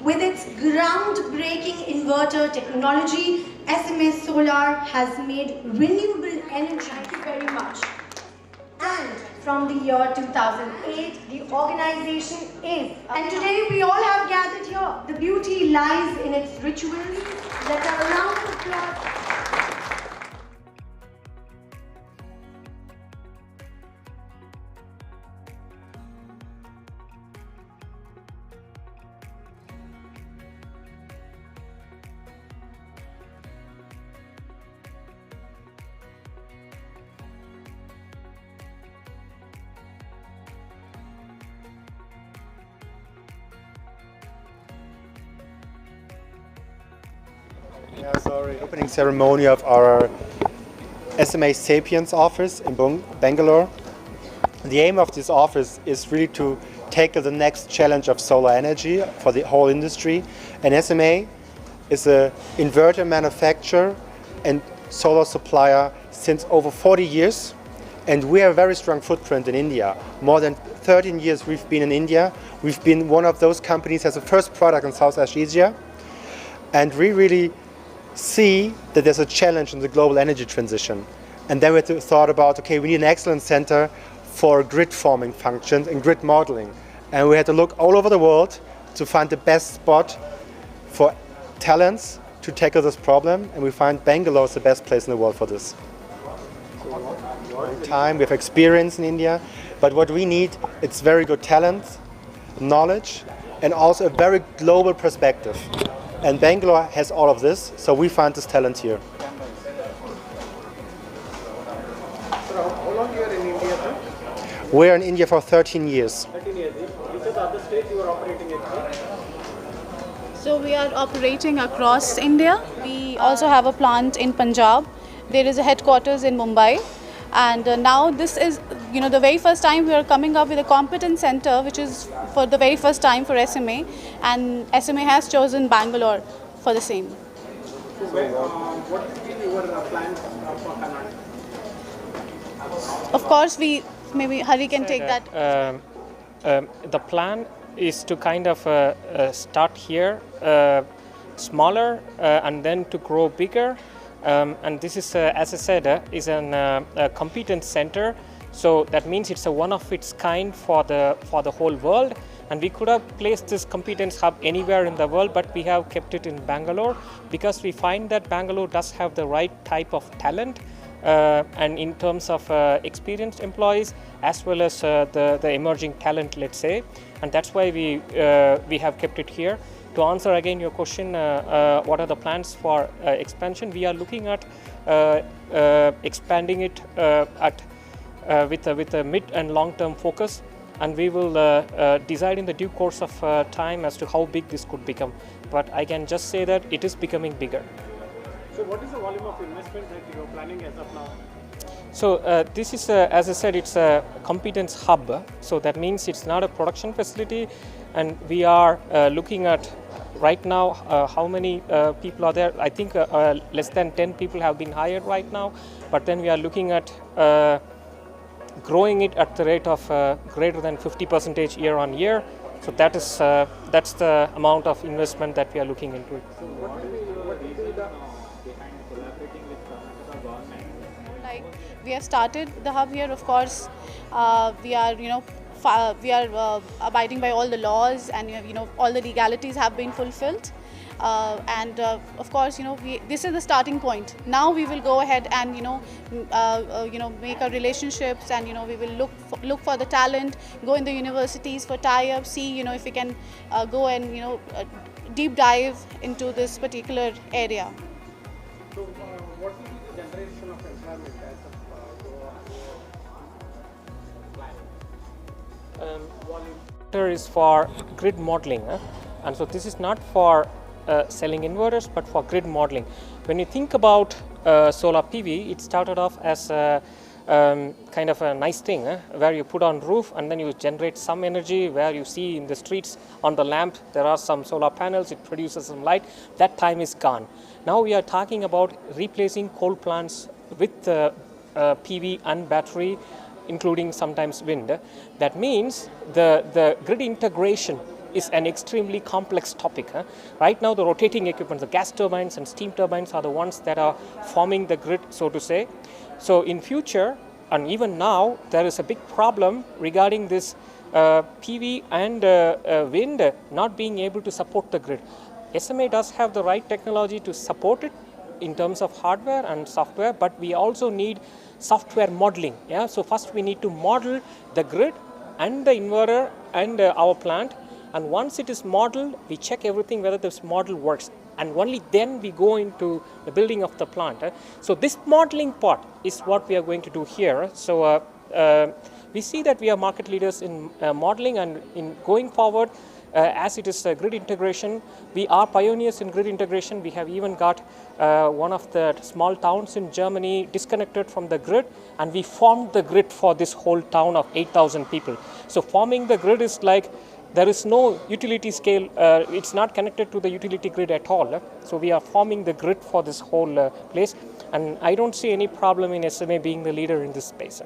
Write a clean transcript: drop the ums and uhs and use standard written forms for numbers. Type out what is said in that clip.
With its groundbreaking inverter technology, SMA Solar has made renewable energy. Thank you very much. And from the year 2008, the organization is. And today we all have gathered here. The beauty lies in its rituals. Let us allow applause. Yeah, sorry. Opening ceremony of our SMA Sapience office in Bengaluru. The aim of this office is really to tackle the next challenge of solar energy for the whole industry. And SMA is an inverter manufacturer and solar supplier since over 40 years. And we have a very strong footprint in India. More than 13 years we've been in India. We've been one of those companies that has the first product in Southeast Asia. And we really see that there's a challenge in the global energy transition. And then we thought about, okay, we need an excellence center for grid forming functions and grid modeling. And we had to look all over the world to find the best spot for talents to tackle this problem. And we find Bangalore is the best place in the world for this. Time, we have experience in India, but what we need, it's very good talent, knowledge, and also a very global perspective. And Bangalore has all of this, so we find this talent here. So how long you are in India, sir? We're in India for 13 years. 13 years. Which are the other states you are operating in? So we are operating across India. We also have a plant in Punjab. There is a headquarters in Mumbai. And now this is, the very first time we are coming up with a competence center, which is for the very first time for SMA, and SMA has chosen Bangalore for the same. So what will be your plans for Karnataka? Of course, maybe Hari can take that. The plan is to kind of start here, smaller, and then to grow bigger. And this is, as I said, is a competence center. So that means it's a one of its kind for the whole world. And we could have placed this competence hub anywhere in the world, but we have kept it in Bangalore because we find that Bangalore does have the right type of talent, and in terms of experienced employees as well as the emerging talent, let's say. And that's why we have kept it here. To answer again your question, what are the plans for expansion? We are looking at expanding it with a mid and long-term focus, and we will decide in the due course of time as to how big this could become. But I can just say that it is becoming bigger. So what is the volume of investment that you are planning as of now? So this is, as I said, it's a competence hub. So that means it's not a production facility, and we are looking at right now how many people are there. I think less than 10 people have been hired right now, but then we are looking at growing it at the rate of greater than 50% year on year. So that's the amount of investment that we are looking into it. So what will be the behind collaborating with Kamataka government? Like, we have started the hub here. Of course, we are abiding by all the laws, and all the legalities have been fulfilled. And of course, this is the starting point. Now we will go ahead and make our relationships, and we will look for the talent, go in the universities for tie-ups, see if we can go and deep dive into this particular area. So what will be the generation of employment as of Inverter is for grid modeling, and so this is not for selling inverters, but for grid modeling. When you think about solar PV, it started off as a kind of a nice thing, where you put on roof and then you generate some energy, where you see in the streets on the lamp there are some solar panels, it produces some light. That time is gone. Now we are talking about replacing coal plants with PV and battery, including sometimes wind. That means the grid integration is an extremely complex topic. Right now, the rotating equipment, the gas turbines and steam turbines are the ones that are forming the grid, so to say. So in future, and even now, there is a big problem regarding this PV and wind not being able to support the grid. SMA does have the right technology to support it in terms of hardware and software, but we also need software modeling. Yeah? So first we need to model the grid and the inverter and our plant, and once it is modeled, we check everything whether this model works, and only then we go into the building of the plant. So this modeling part is what we are going to do here. So we see that we are market leaders in modeling, and in going forward, as it is grid integration, we are pioneers in grid integration. We have even got one of the small towns in Germany disconnected from the grid, and we formed the grid for this whole town of 8,000 people. So forming the grid is like, there is no utility scale, it's not connected to the utility grid at all. So we are forming the grid for this whole place, and I don't see any problem in SMA being the leader in this space.